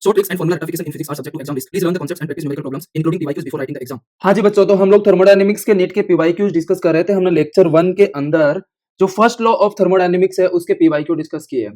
Short tricks and formula rectification in physics are subject to exam risk. Please learn the concepts and practice numerical problems, including PYQs before writing the exam. हाँ जी बच्चों, तो हम लोग thermodynamics के NEET के PYQs discuss कर रहे थे। हमने लेक्चर 1 के अंदर जो फर्स्ट लॉ ऑफ थर्मोडायनेमिक्स है उसके पीवाईक्यू डिस्कस किए हैं।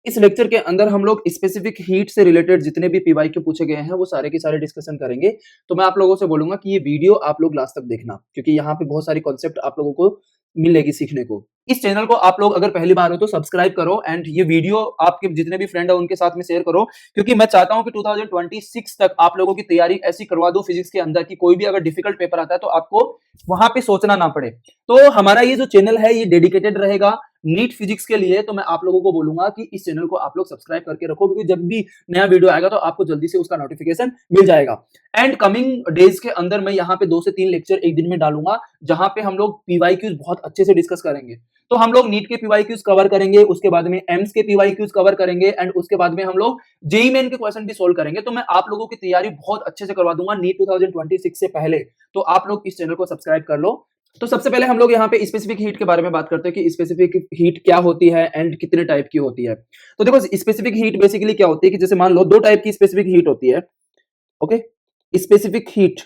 इस लेक्चर के अंदर हम लोग स्पेसिफिक हीट से रिलेटेड जितने भी पीवाईक्यू पूछे गए हैं वो सारे के सारे डिस्कशन करेंगे। तो मैं आप लोगों से बोलूंगा कि ये वीडियो आप लोग लास्ट तक देखना, क्योंकि यहाँ पे बहुत सारी कॉन्सेप्ट आप लोगों को मिलेगी सीखने को। इस चैनल को आप लोग अगर पहली बार हो तो सब्सक्राइब करो एंड ये वीडियो आपके जितने भी फ्रेंड है उनके साथ में शेयर करो, क्योंकि मैं चाहता हूं कि 2026 तक आप लोगों की तैयारी ऐसी करवा दो फिजिक्स के अंदर कि कोई भी अगर डिफिकल्ट पेपर आता है तो आपको वहां पे सोचना ना पड़े। तो हमारा ये जो चैनल है ये डेडिकेटेड रहेगा नीट फिजिक्स के लिए। तो मैं आप लोगों को बोलूंगा कि इस चैनल को आप लोग सब्सक्राइब करके रखो, क्योंकि जब भी नया वीडियो आएगा तो आपको जल्दी से उसका नोटिफिकेशन मिल जाएगा। एंड कमिंग डेज के अंदर मैं यहाँ पे 2 से 3 लेक्चर एक दिन में डालूंगा, जहां पे हम लोग पीवाईक्यूज बहुत अच्छे से डिस्कस करेंगे। तो हम लोग नीट के पीवाईक्यूज कवर करेंगे, उसके बाद में एम्स के पीवाईक्यूज कवर करेंगे एंड उसके बाद में हम लोग जेईई मेन के क्वेश्चन भी सोल्व करेंगे। तो मैं आप लोगों की तैयारी बहुत अच्छे से करवा दूंगा नीट 2026 से पहले। तो आप लोग इस चैनल को सब्सक्राइब कर लो। तो सबसे पहले हम लोग यहाँ पे स्पेसिफिक हीट के बारे में बात करते हैं कि स्पेसिफिक हीट क्या होती है एंड कितने टाइप की होती है। तो देखो स्पेसिफिक हीट बेसिकली क्या होती है कि जैसे मान लो 2 टाइप की स्पेसिफिक हीट होती है। ओके, स्पेसिफिक हीट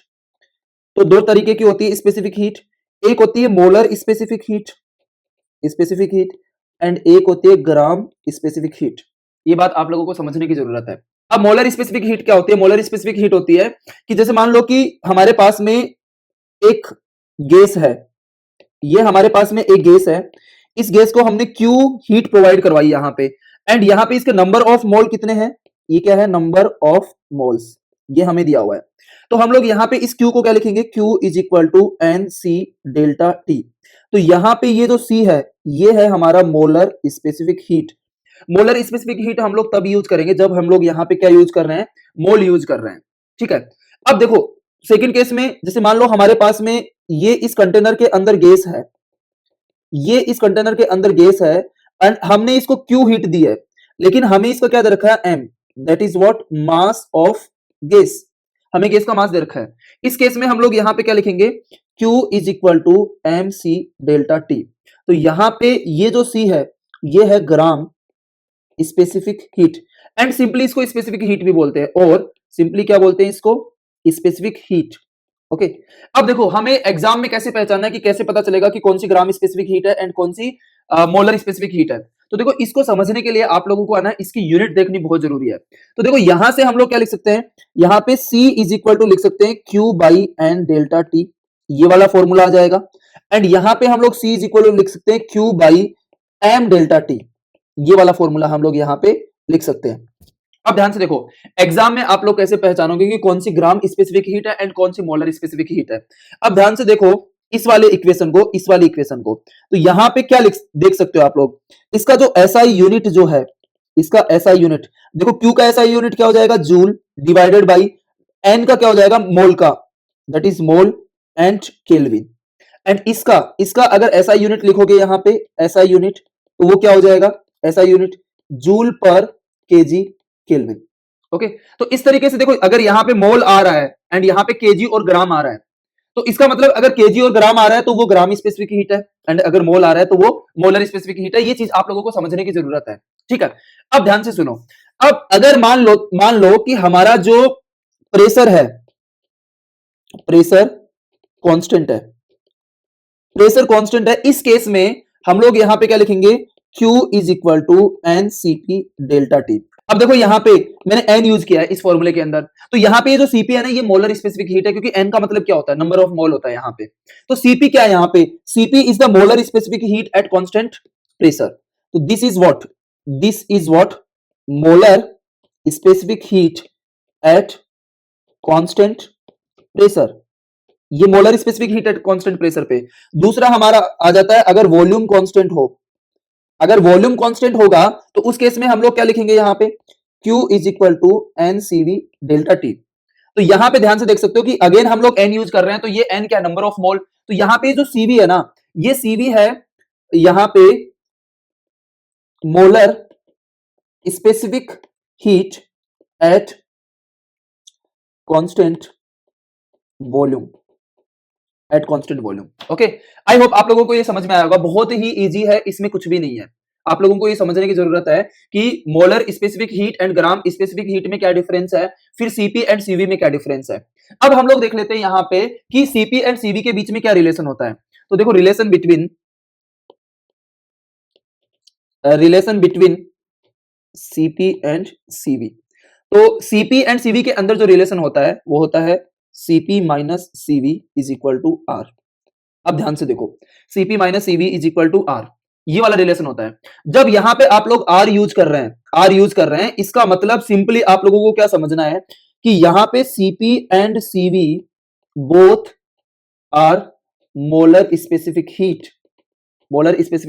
तो 2 तरीके की होती है स्पेसिफिक हीट। एक होती है मोलर स्पेसिफिक हीट एंड एक होती है ग्राम स्पेसिफिक हीट। ये बात आप लोगों को समझने की जरूरत है। अब मोलर स्पेसिफिक हीट क्या होती है? मोलर स्पेसिफिक हीट होती है कि जैसे मान लो कि हमारे पास में एक गैस है, ये हमारे पास में एक गैस है, इस गैस को हमने क्यू हीट प्रोवाइड करवाई यहाँ पे एंड यहाँ पे इसके नंबर ऑफ मोल कितने हैं? ये क्या है? नंबर ऑफ मोल्स, ये हमें दिया हुआ है। तो हम लोग यहाँ पे इस क्यू को क्या लिखेंगे? Q is equal to N C delta T. तो यहाँ पे ये जो सी है ये है हमारा molar specific heat. Molar specific heat हम लोग तब यूज करेंगे जब हम लोग यहाँ पे क्या यूज कर रहे हैं? मोल यूज कर रहे हैं। ठीक है, अब देखो सेकंड केस में जैसे मान लो हमारे पास में ये इस कंटेनर के अंदर गैस है, ये इस कंटेनर के अंदर गैस है एंड हमने इसको क्यू हीट दी है, लेकिन हमें इसका क्या दे रखा है? M, that is what? Mass of gas. हमें गैस का मास दे रखा है। इस केस में हम लोग यहां पे क्या लिखेंगे? Q is equal to M C delta T. तो यहां पे ये जो C है ये है gram specific heat and simply इसको स्पेसिफिक हीट भी बोलते हैं, और सिंपली क्या बोलते हैं इसको? Specific heat. ओके, अब देखो हमें एग्जाम में कैसे पहचानना है कि कैसे पता चलेगा कि कौन सी ग्राम स्पेसिफिक हीट है एंड कौन सी मोलर स्पेसिफिक हीट है। तो देखो इसको समझने के लिए आप लोगों को आना इसकी यूनिट देखनी बहुत जरूरी है। तो देखो यहां से हम लोग क्या लिख सकते हैं? यहां पे C इज इक्वल टू लिख सकते हैं Q by N delta T, ये वाला फॉर्मूला आ जाएगा। एंड यहां पे हम लोग C इज इक्वल टू लिख सकते हैं Q by M delta T, ये वाला फॉर्मूला हम लोग यहां पे लिख सकते हैं। अब ध्यान से देखो एग्जाम में आप लोग कैसे पहचानोगे कि कौन सी ग्राम स्पेसिफिक हीट है एंड कौन सी मोलर स्पेसिफिक हीट है। अब ध्यान से देखो इस वाले इक्वेशन को, इस वाली इक्वेशन को, तो यहां पे क्या देख सकते हो आप लोग? इसका जो एसआई यूनिट जो है, इसका एसआई यूनिट देखो, क्यू का एसआई यूनिट क्या हो जाएगा? जूल डिवाइडेड बाई एन का क्या हो जाएगा? मोल का, that is mole and kelvin. And इसका इसका अगर एसआई यूनिट लिखोगे यहां पे एसआई यूनिट, तो वो क्या हो जाएगा? एसआई यूनिट जूल पर केजी केल्विन। ओके, तो इस तरीके से देखो अगर यहां पे मोल आ रहा है एंड यहां पे केजी और ग्राम आ रहा है, तो इसका मतलब अगर केजी और ग्राम आ रहा है तो वो ग्राम स्पेसिफिक हीट है एंड अगर मोल आ रहा है तो वो मोलर स्पेसिफिक हीट है। ये चीज आप लोगों को समझने की जरूरत है। ठीक है, अब ध्यान से सुनो। अब अगर मान लो कि हमारा जो प्रेशर है, प्रेशर कांस्टेंट है, प्रेशर कांस्टेंट है, इस केस में हम लोग यहां पे क्या लिखेंगे? Q is equal to N C P delta T. अब देखो यहां पे मैंने n यूज किया है इस फॉर्मूले के अंदर, तो यहां पे ये जो Cp है ना ये मोलर स्पेसिफिक हीट है, क्योंकि n का मतलब क्या होता है? नंबर ऑफ मोल होता है यहां पे। तो Cp क्या है यहां पे? Cp is the molar specific heat at constant pressure. तो this is what molar specific heat at constant pressure. ये molar specific heat at constant pressure पे। दूसरा हमारा आ जाता है अगर वॉल्यूम कांस्टेंट हो, अगर वॉल्यूम कांस्टेंट होगा तो उस केस में हम लोग क्या लिखेंगे यहां पे? Q is equal to N C V delta T. तो यहां पे ध्यान से देख सकते हो कि अगेन हम लोग n यूज कर रहे हैं, तो ये n क्या? नंबर ऑफ मोल। तो यहां पे जो CV है ना, ये CV है यहां पे molar specific heat at constant volume, eight constant volume. Okay, I hope आप लोगों को ये समझ में आया होगा। बहुत ही इजी है, इसमें कुछ भी नहीं है। आप लोगों को ये समझने की जरूरत है कि molar specific heat and gram specific heat में क्या डिफरेंस है, फिर सीपी एंड सीवी में क्या डिफरेंस है। अब हम लोग देख लेते हैं यहाँ पे कि सीपी एंड सीवी के बीच में क्या रिलेशन होता है। तो देखो relation between C P and C V. तो सीपी एंड सीवी के अंदर जो रिलेशन होता है वो होता है C P minus C V is equal to R. अब ध्यान से देखो, C P minus C V is equal to R, ये वाला रिलेशन होता है। जब यहां पे आप लोग आर यूज कर रहे हैं, इसका मतलब सिंपली आप लोगों को क्या समझना है कि यहां पे C P and C V both are molar specific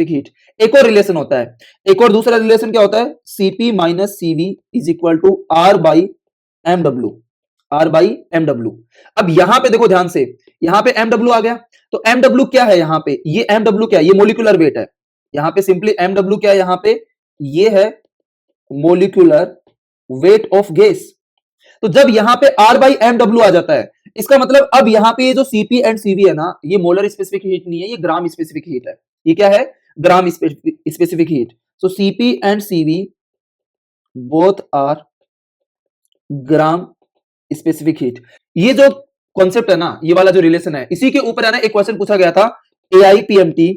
heat. एक और रिलेशन होता है, एक और दूसरा रिलेशन क्या होता है, C P minus C V is equal to R by M W. अब यहां पे देखो ध्यान से, यहां पे एमडब्ल्यू आ गया, तो एमडब्ल्यू क्या है यहां पे, ये एमडब्ल्यू क्या है, ये मोलिकुलर वेट है। यहां पे सिंपली एमडब्ल्यू क्या है, यहां पे ये है मोलिकुलर वेट ऑफ गैस। तो जब यहां पे आर बाई एमडब्ल्यू आ जाता है, इसका मतलब अब यहां पे ये जो सीपी एंड सीवी है ना, ये मोलर स्पेसिफिक हीट नहीं है, ये ग्राम स्पेसिफिक हीट है। ये क्या है, gram specific heat. So C P and C V both are gram specific heat. ये जो कॉन्सेप्ट है ना, ये वाला जो रिलेशन है, इसी के ऊपर है ना एक क्वेश्चन पूछा गया था AIPMT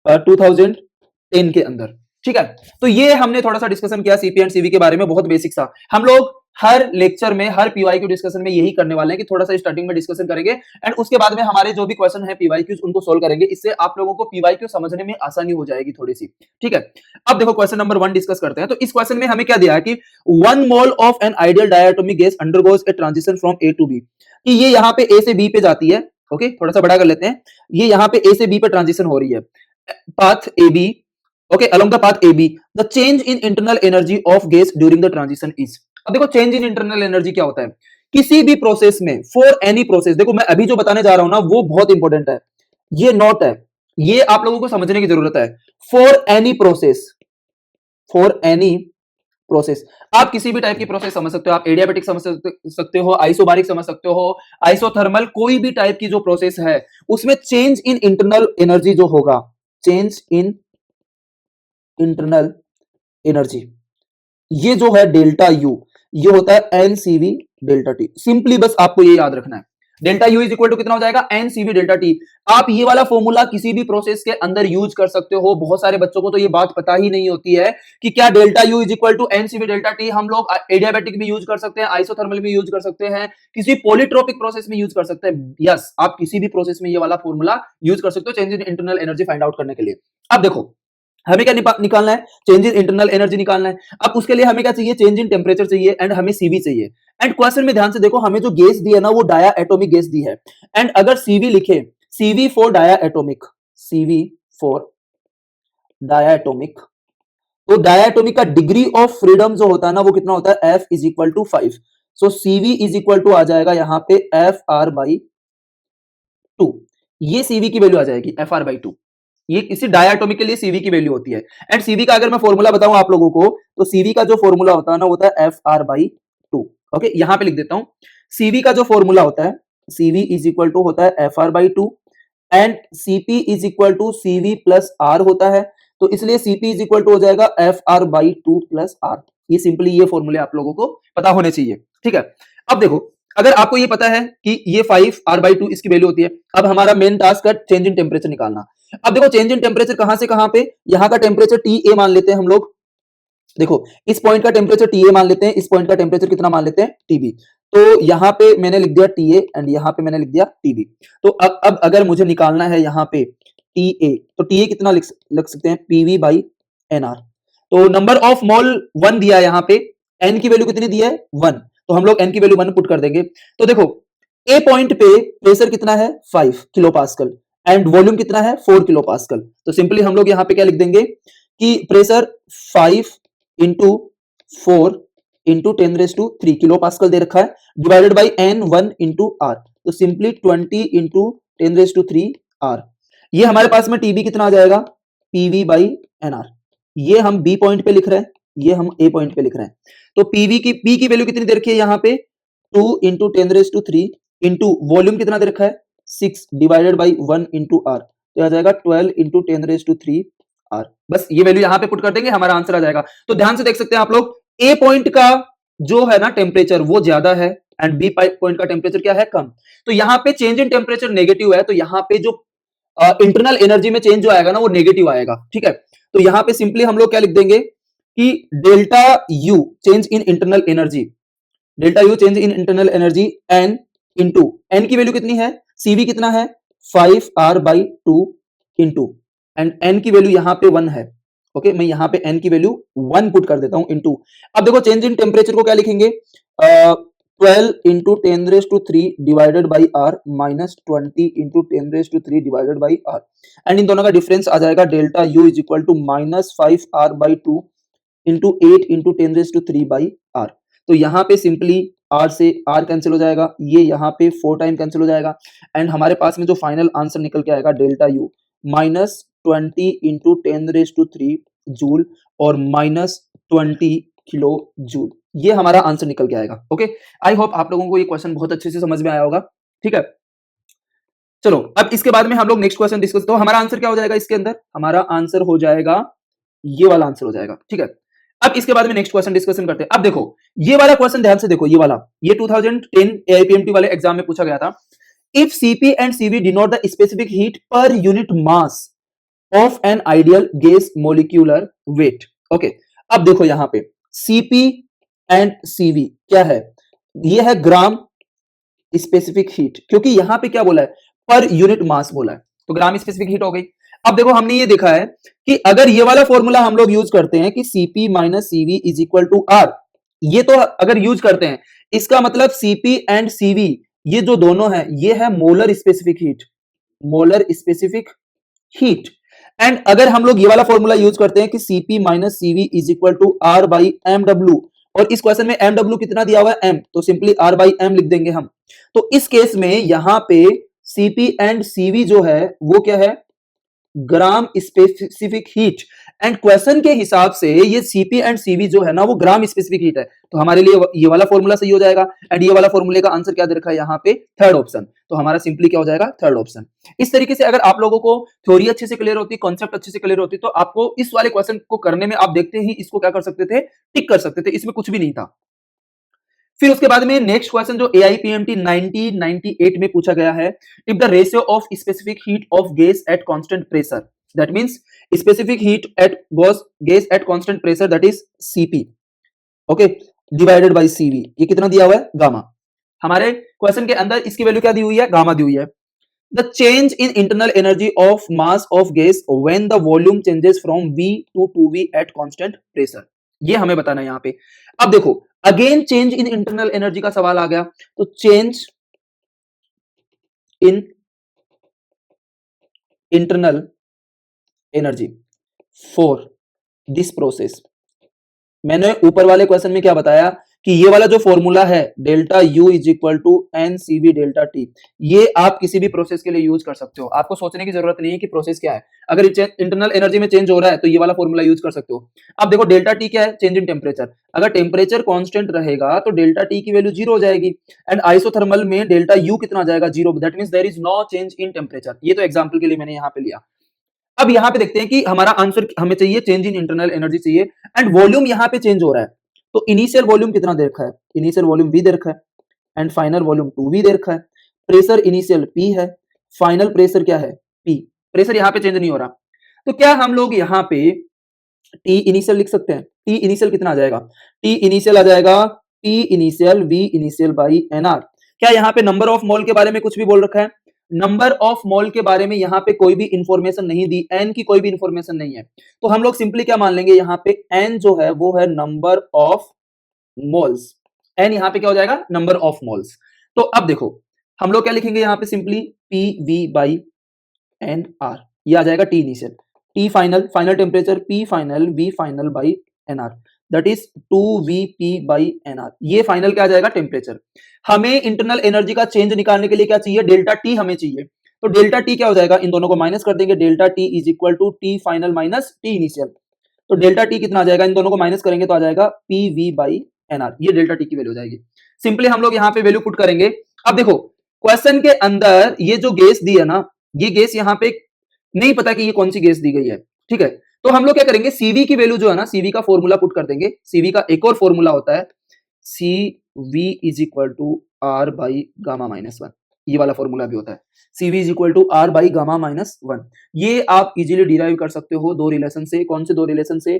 2010 के अंदर। ठीक है, तो ये हमने थोड़ा सा डिस्कशन किया सीपी एंड सीवी के बारे में, बहुत बेसिक सा। हम लोग हर लेक्चर में, हर पीवाईक्यू डिस्कशन में यही करने वाले हैं कि थोड़ा सा स्टार्टिंग में डिस्कशन करेंगे एंड उसके बाद में हमारे जो भी क्वेश्चन है पीवाईक्यूज उनको सोल्व करेंगे। इससे आप लोगों को पीवाईक्यू समझने में आसानी हो जाएगी थोड़ी सी। ठीक है, अब देखो क्वेश्चन नंबर 1 डिस्कस करते हैं। तो इस क्वेश्चन में हमें क्या दिया है कि 1 mole of an ideal diatomic gas undergoes a transition from A to B. कि ये यहां पे ए से बी पे जाती है। ओके, थोड़ा सा बड़ा कर लेते हैं, ये यहां पे ए से बी पे ट्रांजिशन हो रही है, path A B. Okay, along the path AB, the change in internal energy of gas during the transition is। अब देखो चेंज इन इंटरनल एनर्जी क्या होता है, किसी भी प्रोसेस में, फॉर एनी प्रोसेस, देखो मैं अभी जो बताने जा रहा हूं ना वो बहुत इंपॉर्टेंट है, ये नोट है, ये आप लोगों को समझने की जरूरत है। फॉर एनी प्रोसेस, आप किसी भी टाइप की प्रोसेस समझ सकते हो, आप एडियाबेटिक समझ सकते हो, आइसोबारिक समझ सकते हो, आइसोथर्मल, कोई भी टाइप की जो प्रोसेस है उसमें चेंज इन इंटरनल एनर्जी जो होगा, चेंज इन इंटरनल एनर्जी, ये जो है डेल्टा यू, ये होता है एनसीवी डेल्टा टी। सिंपली बस आपको ये याद रखना है, delta U is equal to कितना हो जाएगा, एनसीवी डेल्टा टी। आप ये वाला फॉर्मूला किसी भी प्रोसेस के अंदर यूज कर सकते हो। बहुत सारे बच्चों को तो ये बात पता ही नहीं होती है कि क्या delta U is equal to N C V delta T हम लोग एडियाबेटिक भी यूज कर सकते हैं, आइसोथर्मल भी यूज कर सकते हैं, किसी पॉलीट्रोपिक प्रोसेस में यूज कर सकते हैं। यस, आप किसी भी प्रोसेस में ये वाला फॉर्मूला यूज कर सकते हो change in internal energy find out करने के लिए। अब देखो हमें क्या निकालना है, चेंज इन इंटरनल एनर्जी निकालना है। अब उसके लिए हमें क्या चाहिए, चेंज इन टेम्परेचर चाहिए एंड हमें सीवी चाहिए। एंड क्वेश्चन में ध्यान से देखो, हमें जो गैस दी है ना वो डाया एटॉमिक गैस दी है। एंड अगर सीवी लिखे, CV for diatomic, CV for diatomic, तो डाया एटॉमिक का डिग्री ऑफ फ्रीडम जो होता है ना वो कितना होता है, F is equal to 5। So CV is equal to आ जाएगा यहां पे FR बाई 2। ये सीवी की वैल्यू आ जाएगी FR बाई 2। ये किसी डायटोमिक के लिए सीवी की वैल्यू होती है। एंड सीवी का अगर मैं फॉर्मूला बताऊं आप लोगों को, तो सीवी का जो फॉर्मूला होता है ना होता है FR बाई 2। ओके, यहां पे लिख देता हूं, सीवी का जो फॉर्मूला होता है, सीवी इज इक्वल टू होता है FR by 2 and C P is equal to C V plus R होता है। तो इसलिए सीपी इज इक्वल टू हो जाएगा FR बाई 2 प्लस आर। ये सिंपली ये फॉर्मूले आप लोगों को पता होने चाहिए। ठीक है, अब देखो अगर आपको ये पता है कि ये 5R बाई 2 इसकी वैल्यू होती है, अब हमारा मेन टास्क है चेंज इन टेम्परेचर निकालना। अब देखो चेंज इन टेम्परेचर कहां से कहां पे, यहां का टेम्परेचर TA मान लेते हैं हम लोग। देखो इस पॉइंट का टेम्परेचर TA मान लेते हैं, इस पॉइंट का टेम्परेचर कितना मान लेते हैं, TB। तो यहां पे मैंने लिख दिया TA एंड यहां पे मैंने लिख दिया TB। तो अब अगर मुझे निकालना है यहां पे TA, तो TA कितना लिख सकते हैं, PV बाई NR। तो नंबर ऑफ मोल 1 दिया है, यहां पे N की वैल्यू कितनी दी है, 1। तो हम लोग N की वैल्यू 1 पुट कर देंगे। तो देखो ए पॉइंट पे प्रेशर कितना है, 5 किलो पास्कल एंड वॉल्यूम कितना है, 4 किलो पास्कल। तो सिंपली हम लोग यहां पे क्या लिख देंगे कि pressure 5 into 4 into 10⁻³ kilo pascal दे रखा है, divided by N1 into R। तो सिंपली 20 इंटू 10⁻³ R। ये हमारे पास में TB कितना आ जाएगा, PV बाई NR। ये हम B पॉइंट पे लिख रहे हैं, ये हम A पॉइंट पे लिख रहे हैं। तो P की वैल्यू कितनी दे रखी है यहां पे, 2 इंटू 10⁻³ इंटू वॉल्यूम कितना दे रखा है, 6 डिवाइडेड बाई 1 इंटू R। तो आ जाएगा 12 इंटू 10⁻³ आर। बस ये वैल्यू यहां पे पुट कर देंगे, हमारा आंसर आ जाएगा। तो ध्यान से देख सकते हैं आप लोग, ए पॉइंट का जो है ना टेम्परेचर वो ज्यादा है एंड बी पॉइंट का टेम्परेचर क्या है, कम। तो यहाँ पे चेंज इन टेम्परेचर नेगेटिव है, तो यहाँ पे जो इंटरनल एनर्जी में चेंज जो आएगा ना वो नेगेटिव आएगा, ठीक है। तो यहाँ पे सिंपली हम लोग क्या लिख देंगे कि delta U change in internal energy, delta U change in internal energy N into N की वैल्यू कितनी है, सीवी कितना है 5R/2 इंटू एंड एन की वैल्यू यहां पे 1 है। ओके, मैं यहां पे एन की वैल्यू 1 पुट कर देता हूं इंटू। अब देखो चेंज इन टेम्परेचर को क्या लिखेंगे, 12 into 10⁻³ divided by R minus 20 into 10⁻³ divided by R and इन दोनों का डिफरेंस आ जाएगा delta U is equal to -5R/2 into 8 into 10⁻³ by R. तो यहाँ पे सिंपली आर से आर कैंसिल हो जाएगा, ये यहाँ पे 4 टाइम कैंसिल हो जाएगा एंड हमारे पास में जो फाइनल आंसर निकल के आएगा डेल्टा यू -20 इंटू 10⁻³ जूल और -20 किलो जूल, ये हमारा आंसर निकल के आएगा। ओके, आई होप आप लोगों को ये क्वेश्चन बहुत अच्छे से समझ में आया होगा, ठीक है। चलो अब इसके बाद में हम लोग नेक्स्ट क्वेश्चन डिस्कस, तो हमारा आंसर क्या हो जाएगा इसके अंदर, हमारा आंसर हो जाएगा ये वाला आंसर हो जाएगा, ठीक है। अब इसके बाद में नेक्स्ट क्वेश्चन डिस्कशन करते हैं। अब देखो ये वाला क्वेश्चन ध्यान से देखो, ये वाला ये 2010 एआईपीएमटी वाले एग्जाम में पूछा गया था। If C P and C V denote the specific heat per unit mass of an ideal gas molecular weight. Okay, अब देखो यहां पे सीपी एंड सीवी क्या है, ये है ग्राम स्पेसिफिक हीट, क्योंकि यहां पे क्या बोला है, पर यूनिट मास बोला है, तो ग्राम स्पेसिफिक हीट हो गई। अब देखो हमने ये देखा है कि अगर ये वाला फॉर्मूला हम लोग यूज करते हैं कि Cp minus Cv is equal to R, ये तो अगर यूज करते हैं इसका मतलब Cp एंड Cv ये जो दोनों है ये है molar specific heat, molar specific heat. And अगर हम लोग ये वाला फॉर्मूला यूज करते हैं कि Cp minus Cv is equal to R by mw, और इस क्वेश्चन में mw कितना दिया हुआ है m, तो सिंपली R बाई m लिख देंगे हम। तो इस केस में यहां पे Cp एंड Cv जो है वो क्या है, gram specific heat. And question के हिसाब से ये Cp एंड Cv जो है ना वो ग्राम स्पेसिफिक हीट है, तो हमारे लिए ये वाला फॉर्मूला सही हो जाएगा। एंड ये वाला फॉर्मूले का आंसर क्या दे रखा है यहाँ पे, थर्ड ऑप्शन, तो हमारा सिंपली क्या हो जाएगा, थर्ड ऑप्शन। इस तरीके से अगर आप लोगों को थ्योरी अच्छे से क्लियर होती, कॉन्सेप्ट अच्छे से क्लियर होती, तो आपको इस वाले क्वेश्चन को करने में आप देखते ही इसको क्या कर सकते थे, टिक कर सकते थे, इसमें कुछ भी नहीं था। फिर उसके बाद में नेक्स्ट क्वेश्चन जो एआईपीएमटी 1998 में पूछा गया है, if the ratio of specific heat of gas at constant pressure, that means specific heat eight gas at constant pressure that is Cp, okay, divided by Cv, ये कितना दिया हुआ है, गामा। हमारे क्वेश्चन के अंदर इसकी वैल्यू क्या दी हुई है, गामा दी हुई है। The change in internal energy of mass of gas when the volume changes from V to 2V eight constant pressure, ये हमें बताना है यहाँ पे। अब देखो again change in internal energy का सवाल आ गया, तो change in internal energy for this process, मैंने ऊपर वाले क्वेश्चन में क्या बताया कि ये वाला जो फॉर्मूला है delta U is equal to N C V delta T, ये आप किसी भी प्रोसेस के लिए यूज कर सकते हो, आपको सोचने की जरूरत नहीं है कि प्रोसेस क्या है। अगर इंटरनल एनर्जी में चेंज हो रहा है तो ये वाला फॉर्मूला यूज कर सकते हो। अब देखो डेल्टा टी क्या है, चेंज इन टेम्परेचर, अगर टेम्परेचर कांस्टेंट रहेगा तो डेल्टा टी की वैल्यू 0 हो जाएगी एंड आइसोथर्मल में डेल्टा यू कितना आ जाएगा, 0, that means there is no change in temperature. ये तो एग्जांपल के लिए मैंने यहाँ पे लिया। अब यहाँ पे देखते हैं कि हमारा आंसर हमें चाहिए चेंज इन इंटरनल एनर्जी चाहिए एंड वॉल्यूम यहाँ पे चेंज हो रहा है, तो इनिशियल वॉल्यूम कितना दे रखा है, इनिशियल वॉल्यूम V दे रखा है एंड फाइनल वॉल्यूम 2V दे रखा है। प्रेशर इनिशियल P है, फाइनल प्रेशर क्या है P, प्रेशर यहाँ पे चेंज नहीं हो रहा, तो क्या हम लोग यहाँ पे T इनिशियल लिख सकते हैं, T इनिशियल कितना आ जाएगा, T इनिशियल आ जाएगा P initial V initial by NR। क्या यहाँ पे नंबर ऑफ मोल के बारे में कुछ भी बोल रखा है, नंबर ऑफ मोल के बारे में यहाँ पे कोई भी इंफॉर्मेशन नहीं दी, एन की कोई भी इंफॉर्मेशन नहीं है, तो हम लोग सिंपली क्या मान लेंगे, यहाँ पे एन जो है वो है नंबर ऑफ मोल्स, एन यहाँ पे क्या हो जाएगा, नंबर ऑफ मोल्स। तो अब देखो हम लोग क्या लिखेंगे यहाँ पे, simply P V by N R, ये आ जाएगा T initial, T final, final temperature P final V final by N R, that is 2Vp by N R, ये फाइनल क्या आ जाएगा, टेम्परेचर। हमें इंटरनल एनर्जी का चेंज निकालने के लिए क्या चाहिए, डेल्टा टी हमें चाहिए, तो डेल्टा टी क्या हो जाएगा, इन दोनों को माइनस कर देंगे, delta T is equal to T final minus T initial, तो डेल्टा टी कितना आ जाएगा, इन दोनों को माइनस करेंगे तो आ जाएगा P V by N R, ये डेल्टा टी की वैल्यू हो जाएगी। सिंपली हम लोग यहाँ पे वैल्यू पुट करेंगे। अब देखो क्वेश्चन के अंदर ये जो गैस दी है ना, ये गैस यहाँ पे नहीं पता कि ये कौन सी गैस दी गई है, ठीक है, तो हम लोग क्या करेंगे, सीवी की वैल्यू जो है ना, सीवी का फॉर्मूला पुट कर देंगे। सीवी का एक और फॉर्मूला होता है, CV is equal to R by gamma minus one, ये वाला फॉर्मूला भी होता है, CV is equal to R by gamma minus one. ये आप इजीली डिराइव कर सकते हो दो रिलेशन से। कौन से दो रिलेशन से?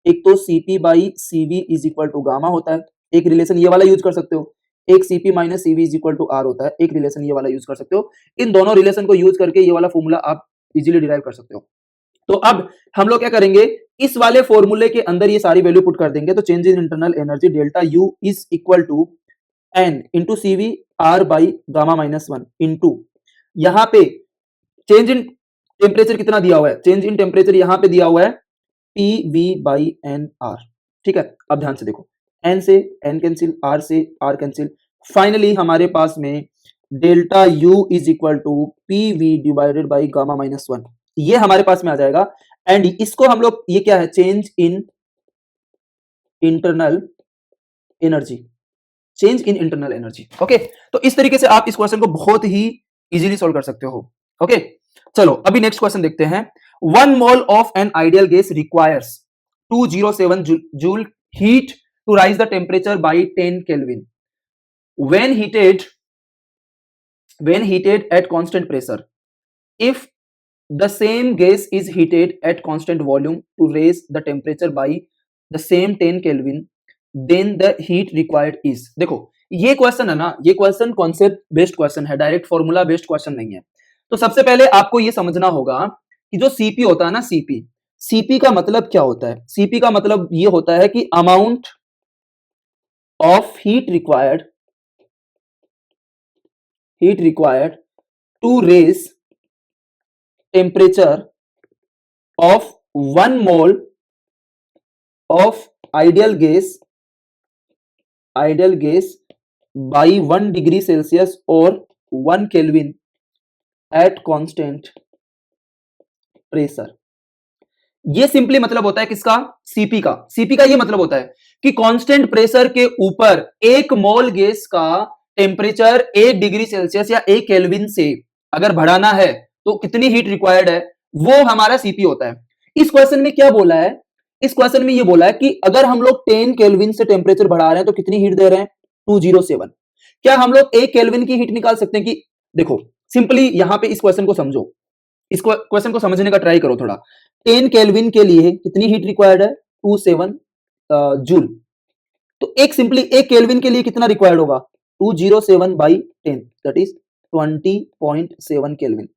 एक तो CP by CV is equal to gamma होता है, एक रिलेशन ये वाला यूज कर सकते हो। एक CP minus CV is equal to R होता है, एक रिलेशन ये वाला यूज कर सकते हो। इन दोनों रिलेशन को यूज करके ये वाला फॉर्मूला आप इजीली डिराइव कर सकते हो। तो अब हम लोग क्या करेंगे, इस वाले फॉर्मूले के अंदर ये सारी वैल्यू पुट कर देंगे। तो change in internal energy delta U is equal to N into CV R by gamma minus one into, यहां पे चेंज इन टेम्परेचर कितना दिया हुआ है, चेंज इन टेम्परेचर यहां पे दिया हुआ है PV बाई NR। ठीक है, अब ध्यान से देखो, N से N कैंसिल, R से R कैंसिल, फाइनली हमारे पास में delta U is equal to PV divided by gamma minus one, ये हमारे पास में आ जाएगा। एंड इसको हम लोग, ये क्या है, change in internal energy, change in internal energy. Okay, तो इस तरीके से आप इस क्वेश्चन को बहुत ही इजीली सॉल्व कर सकते हो। ओके, चलो अभी नेक्स्ट क्वेश्चन देखते हैं। 1 mole of an ideal gas requires 207 joule heat to raise the temperature by 10 kelvin when heated at constant pressure. If the same gas is heated at constant volume to raise the temperature by the same 10 Kelvin, then the heat required is। देखो ये question है ना, ये question concept based question है, direct formula based question नहीं है। तो सबसे पहले आपको ये समझना होगा कि जो सीपी होता है ना, सीपी का मतलब क्या होता है? सीपी का मतलब ये होता है कि amount of heat required to raise temperature of 1 mole of ideal gas by 1 degree Celsius or 1 Kelvin at constant pressure। ये सिंपली मतलब होता है किसका? सीपी का। सीपी का ये मतलब होता है कि कांस्टेंट प्रेशर के ऊपर 1 मोल गैस का टेम्परेचर 1 डिग्री सेल्सियस या 1 केल्विन से अगर बढ़ाना है तो कितनी हीट रिक्वायर्ड है, वो हमारा सीपी होता है। इस क्वेश्चन में क्या बोला है? इस क्वेश्चन में ये बोला है कि अगर हम लोग 10 केल्विन से टेम्परेचर बढ़ा रहे हैं तो कितनी हीट दे रहे हैं? 207। क्या हम लोग 1 केल्विन की हीट निकाल सकते हैं? कि देखो सिंपली यहां पे इस क्वेश्चन को समझो, इस क्वेश्चन को समझने का ट्राई करो थोड़ा। 10 केल्विन के लिए कितनी हीट रिक्वायर्ड है? 27 जूल। तो एक सिंपली 1 केल्विन के लिए कितना रिक्वायर्ड होगा? 207 by 10 that is 20.7 kelvin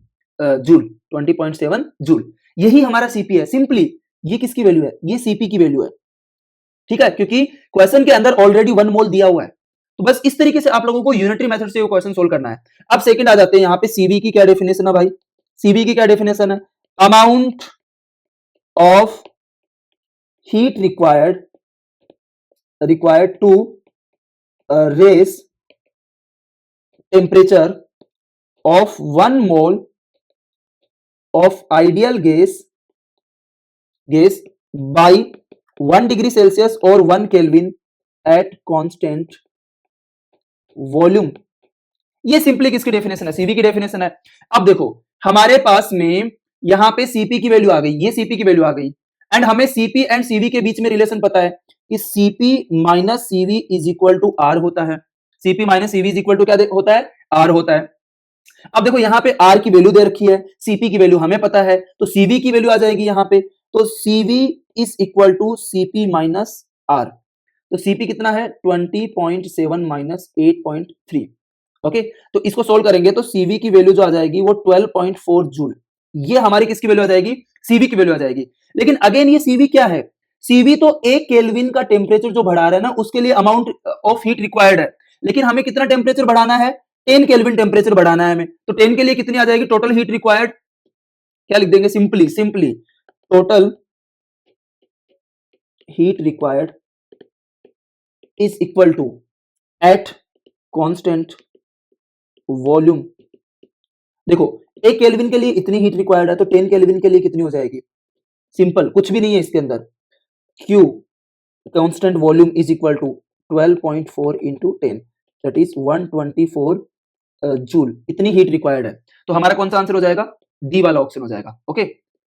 joule, 20.7 joule. यही हमारा सीपी है। सिंपली ये किसकी वैल्यू है? ये सीपी की वैल्यू है। ठीक है, क्योंकि क्वेश्चन के अंदर ऑलरेडी 1 मोल दिया हुआ है। तो बस इस तरीके से आप लोगों को यूनिटरी मेथड से वो क्वेश्चन सोल्व करना है। अब सेकंड आ जाते हैं, यहां पे सीवी की क्या डेफिनेशन है भाई? सीवी की क्या डेफिनेशन है? Amount of heat required to raise temperature of 1 mole of ideal gas by 1 degree Celsius or 1 Kelvin at constant volume। ये सिंपली किसकी डेफिनेशन है? सीवी की डेफिनेशन है। अब देखो हमारे पास में यहां पे सीपी की वैल्यू आ गई, ये सीपी की वैल्यू आ गई, एंड हमें सीपी एंड सीवी के बीच में रिलेशन पता है कि C P minus C V is equal to R होता है। C P minus C V is equal to क्या होता है? आर होता है। अब देखो यहां पे आर की वैल्यू दे रखी है, सीपी की वैल्यू हमें पता है, तो सीवी की वैल्यू आ जाएगी यहां पे। तो C V is equal to C P minus R. तो सीपी कितना है? 20.7 माइनस 8.3। ओके, तो इसको सोल्व करेंगे तो सीवी की वैल्यू जो आ जाएगी वो 12.4 जूल। ये हमारी किसकी वैल्यू आ जाएगी? सीवी की वैल्यू आ जाएगी। लेकिन अगेन ये सीवी क्या है? सीवी तो 1 केल्विन का टेम्परेचर जो बढ़ा रहा है ना, उसके लिए अमाउंट ऑफ हीट रिक्वायर्ड है। लेकिन हमें कितना टेम्परेचर बढ़ाना है? 10 केल्विन टेम्परेचर बढ़ाना है हमें। तो 10 के लिए कितनी आ जाएगी टोटल हीट रिक्वायर्ड? क्या लिख देंगे? Simply total heat required is equal to at constant volume. देखो 1 केल्विन के लिए इतनी हीट रिक्वायर्ड है, तो 10 केल्विन के लिए कितनी हो जाएगी? सिंपल, कुछ भी नहीं है इसके अंदर। Q constant volume is equal to 12.4 into 10 that is 124 joule. इतनी हीट रिक्वायर्ड है। तो हमारा कौन सा आंसर हो जाएगा? डी वाला ऑप्शन हो जाएगा। ओके,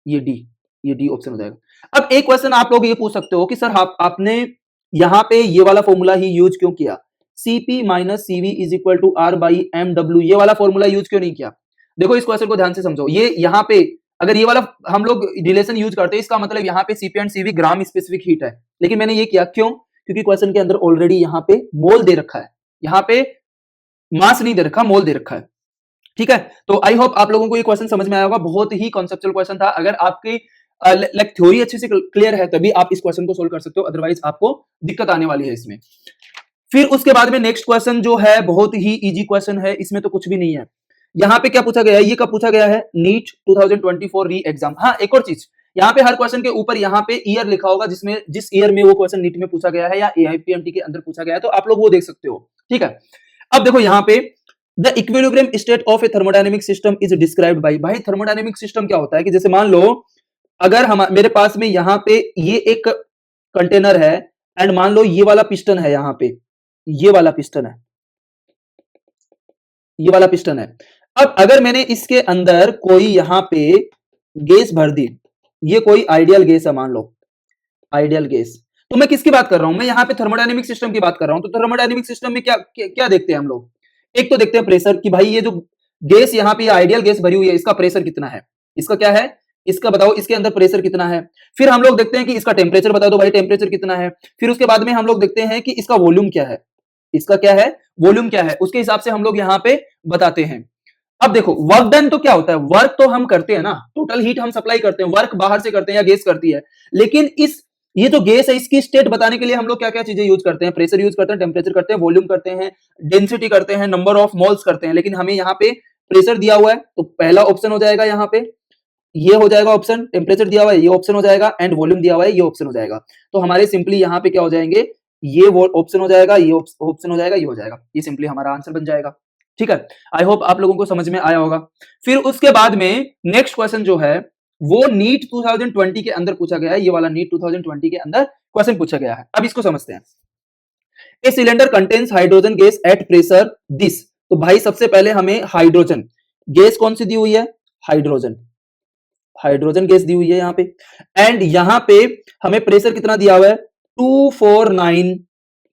ये डी, ये डी ऑप्शन हो जाएगा। अब एक क्वेश्चन आप लोग ये पूछ सकते हो कि सर आपने यहां पे ये वाला फॉर्मूला ही यूज क्यों किया, Cp minus Cv is equal to R by MW, ये वाला फॉर्मूला यूज क्यों नहीं किया? देखो इस क्वेश्चन को ध्यान से समझो, ये यहाँ पे अगर ये वाला हम लोग रिलेशन यूज करते हैं, इसका मतलब यहाँ पे Cp and Cv gram specific heat है, लेकिन मैंने ये किया क्यों? क्योंकि क्वेश्चन के अंदर ऑलरेडी यहाँ पे मोल दे रखा है, यहाँ पे मास नहीं दे रखा, मोल दे रखा है। ठीक है, तो आई होप आप लोगों को ये क्वेश्चन समझ में आया होगा। बहुत ही कॉन्सेप्चुअल क्वेश्चन था। अगर आपकी लाइक थ्योरी अच्छे से क्लियर है तभी आप इस क्वेश्चन को सोल्व कर सकते हो, अदरवाइज आपको दिक्कत आने वाली है इसमें। फिर उसके बाद में नेक्स्ट क्वेश्चन जो है बहुत ही इजी क्वेश्चन है, इसमें तो कुछ भी नहीं है। यहाँ पे क्या पूछा गया है, ये कब पूछा गया है, नीट 2024 री एग्जाम। हाँ, एक और चीज, यहाँ पे हर क्वेश्चन के ऊपर यहाँ पे ईयर लिखा होगा, जिसमें जिस ईयर में वो क्वेश्चन नीट में पूछा गया है या AIPMT के अंदर पूछा गया है, तो आप लोग वो देख सकते हो। ठीक है, अब देखो यहाँ पे the equilibrium state of A thermodynamic system is described bye. भाई थर्मोडायनेमिक सिस्टम क्या होता है कि जैसे मान लो अगर हम मेरे पास में यहाँ पे ये एक कंटेनर है एंड मान लो ये वाला पिस्टन है, यहाँ पे ये वाला पिस्टन है, ये वाला पिस्टन है। अब अगर मैंने इसके अंदर कोई यहाँ पे गैस भर दी, ये कोई आइडियल गैस है, मान लो आइडियल गैस, तो मैं किसकी बात कर रहा हूं, मैं यहाँ पे थर्मोडायनेमिक सिस्टम की बात कर रहा हूं। तो थर्मोडायनेमिक सिस्टम में क्या देखते हैं हम लोग, एक तो देखते हैं प्रेशर कि भाई ये जो गैस यहाँ पे आइडियल गैस भरी हुई है, इसका प्रेशर कितना है, इसका क्या है, इसका बताओ, इसके अंदर प्रेशर कितना है। फिर हम लोग देखते हैं कि इसका टेम्परेचर बता दो भाई, टेम्परेचर कितना है। फिर उसके बाद में हम लोग देखते हैं कि इसका वॉल्यूम क्या है, इसका क्या है, वॉल्यूम क्या है, उसके हिसाब से हम लोग यहाँ पे बताते हैं। अब देखो वर्क डन तो क्या होता है, वर्क तो हम करते हैं ना, टोटल हीट हम सप्लाई करते हैं, वर्क बाहर से करते हैं या गैस करती है। लेकिन ये जो गैस है इसकी स्टेट बताने के लिए हम लोग क्या क्या चीजें यूज करते हैं, प्रेशर यूज करते हैं, टेम्परेचर करते हैं, वॉल्यूम करते हैं, डेंसिटी करते हैं, नंबर ऑफ मोल्स करते हैं। लेकिन हमें यहाँ पे प्रेशर दिया हुआ है तो पहला ऑप्शन हो जाएगा, यहाँ पे ये हो जाएगा ऑप्शन, टेम्परेचर दिया हुआ है ये ऑप्शन हो जाएगा, एंड वॉल्यूम दिया हुआ है ये ऑप्शन हो जाएगा। तो हमारे सिंपली यहाँ पे क्या हो जाएंगे, ये वो ऑप्शन हो जाएगा, ये ऑप्शन हो जाएगा, ये हो जाएगा, ये सिंपली हमारा आंसर बन जाएगा। ठीक है, आई होप आप लोगों को समझ में आया होगा। फिर उसके बाद में नेक्स्ट क्वेश्चन जो है वो नीट 2020 के अंदर पूछा गया है, ये वाला नीट 2020 के अंदर क्वेश्चन पूछा गया है। अब इसको समझते हैं। A cylinder contains hydrogen gas at pressure this. तो भाई सबसे पहले हमें हाइड्रोजन गैस कौन सी दी हुई है, हाइड्रोजन, हाइड्रोजन गैस दी हुई है यहाँ पे, एंड यहाँ पे हमें प्रेशर कितना दिया हुआ है 249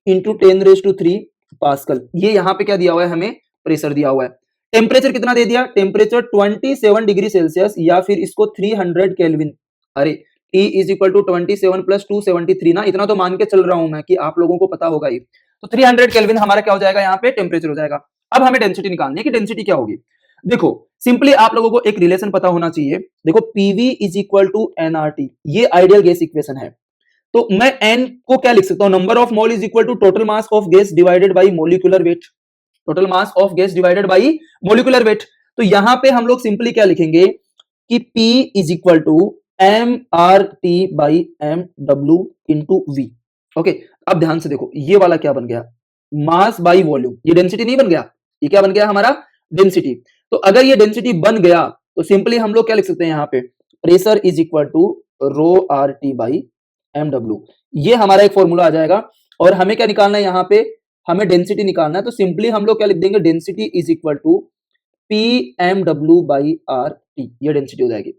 इंटू 10⁻³ पास्कल। ये यहाँ पे क्या दिया हुआ है, हमें प्रेशर दिया हुआ है। टेम्परेचर कितना दे दिया, टेम्परेचर 27 डिग्री सेल्सियस या फिर इसको 300 केल्विन। अरे T is equal to 27 plus 273 ना, इतना तो मान के चल रहा हूं मैं कि आप लोगों को पता होगा ही। तो 300 केल्विन हमारा क्या हो जाएगा, यहाँ पे टेम्परेचर हो जाएगा। अब हमें डेंसिटी निकालनी है कि डेंसिटी क्या होगी। देखो सिंपली आप लोगों को एक रिलेशन पता होना चाहिए। देखो PV is equal to nRT, ये आइडियल गैस इक्वेशन है। तो मैं n को क्या लिख सकता हूं, number of mole is equal to total mass of gas divided by molecular weight, total mass of gas divided by molecular weight. तो यहां पे हम लोग सिंपली क्या लिखेंगे कि P is equal to mRT by mW into V। Okay, अब ध्यान से देखो ये वाला क्या बन गया, मास बाई वॉल्यूम, ये डेंसिटी नहीं बन गया, ये क्या बन गया हमारा, डेंसिटी। तो अगर ये डेंसिटी बन गया तो सिंपली हम लोग क्या लिख सकते हैं यहाँ पे, pressure is equal to ρRT by mW, ये हमारा एक फॉर्मूला आ जाएगा। और हमें क्या निकालना है, यहाँ पे हमें डेंसिटी निकालना है। तो सिंपली हम लोग क्या लिख देंगे, density is equal to PmW by RT, ये डेंसिटी हो जाएगी।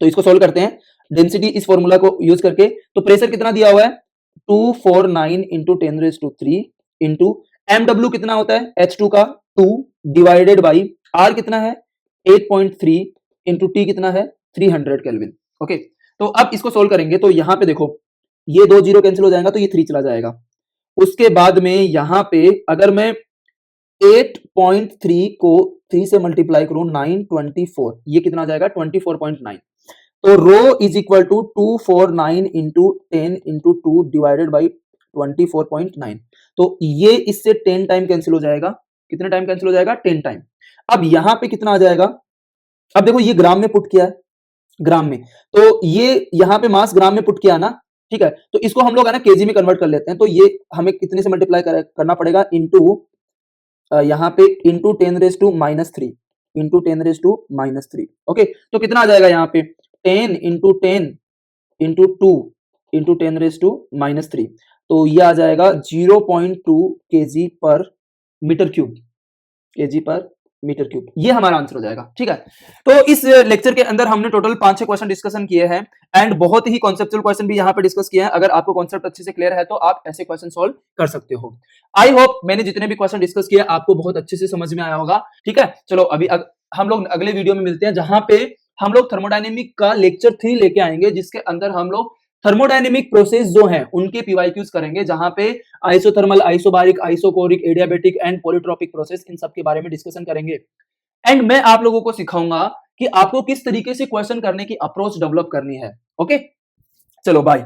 तो इसको सोल्व करते हैं डेंसिटी इस फॉर्मूला को यूज करके। तो प्रेशर कितना दिया हुआ है 249 इंटू 10⁻³ इंटू mW कितना होता है H2 का 2 डिवाइडेड बाई R कितना है 8.3 इंटू T कितना है 300 केल्विन। ओके, तो अब इसको सोल्व करेंगे तो यहाँ पे देखो ये 2 जीरो कैंसिल हो जाएगा तो ये 3 चला जाएगा। उसके बाद में यहाँ पे अगर मैं 8.3 को 3 से मल्टीप्लाई करूं 924, ये कितना आ जाएगा 24.9। तो rho is equal to 249 into 10 into 2 divided by 24.9। तो ये इससे 10 टाइम कैंसिल हो जाएगा, कितने टाइम कैंसिल हो जाएगा 10 टाइम। अब यहां पे कितना आ जाएगा, अब देखो ये ग्राम में पुट किया है, ग्राम में, तो ये यहाँ पे मास ग्राम में पुट किया ना, ठीक है। तो इसको हम लोग है ना केजी में कन्वर्ट कर लेते हैं। तो ये हमें कितने से मल्टीप्लाई करना पड़ेगा, इंटू यहाँ पे इंटू 10⁻³ इंटू 10⁻³ ओके। तो कितना आ जाएगा यहाँ पे 10 इंटू 10 इंटू 2 इंटू 10⁻³ तो ये आ जाएगा 0.2 kg पर मीटर क्यूब, kg पर मीटर क्यूब, ये हमारा आंसर हो जाएगा। ठीक है, तो इस लेक्चर के अंदर हमने टोटल 5-6 क्वेश्चन डिस्कशन किए हैं एंड बहुत ही कॉन्सेप्चुअल क्वेश्चन भी यहाँ पे डिस्कस किए हैं। अगर आपको कॉन्सेप्ट अच्छे से क्लियर है तो आप ऐसे क्वेश्चन सॉल्व कर सकते हो। आई होप मैंने जितने भी क्वेश्चन डिस्कस किए आपको बहुत अच्छे से समझ में आया होगा। ठीक है, चलो अभी हम लोग अगले वीडियो में मिलते हैं, जहां पे हम लोग थर्मोडायनेमिक का लेक्चर 3 लेके आएंगे, जिसके अंदर हम लोग थर्मोडायनेमिक प्रोसेस जो हैं उनके पीवाईक्यूज करेंगे, जहां पे isothermal, isobaric, isochoric, adiabatic and polytropic process, इन सब के बारे में डिस्कशन करेंगे। एंड मैं आप लोगों को सिखाऊंगा कि आपको किस तरीके से क्वेश्चन करने की अप्रोच डेवलप करनी है। ओके, चलो बाय।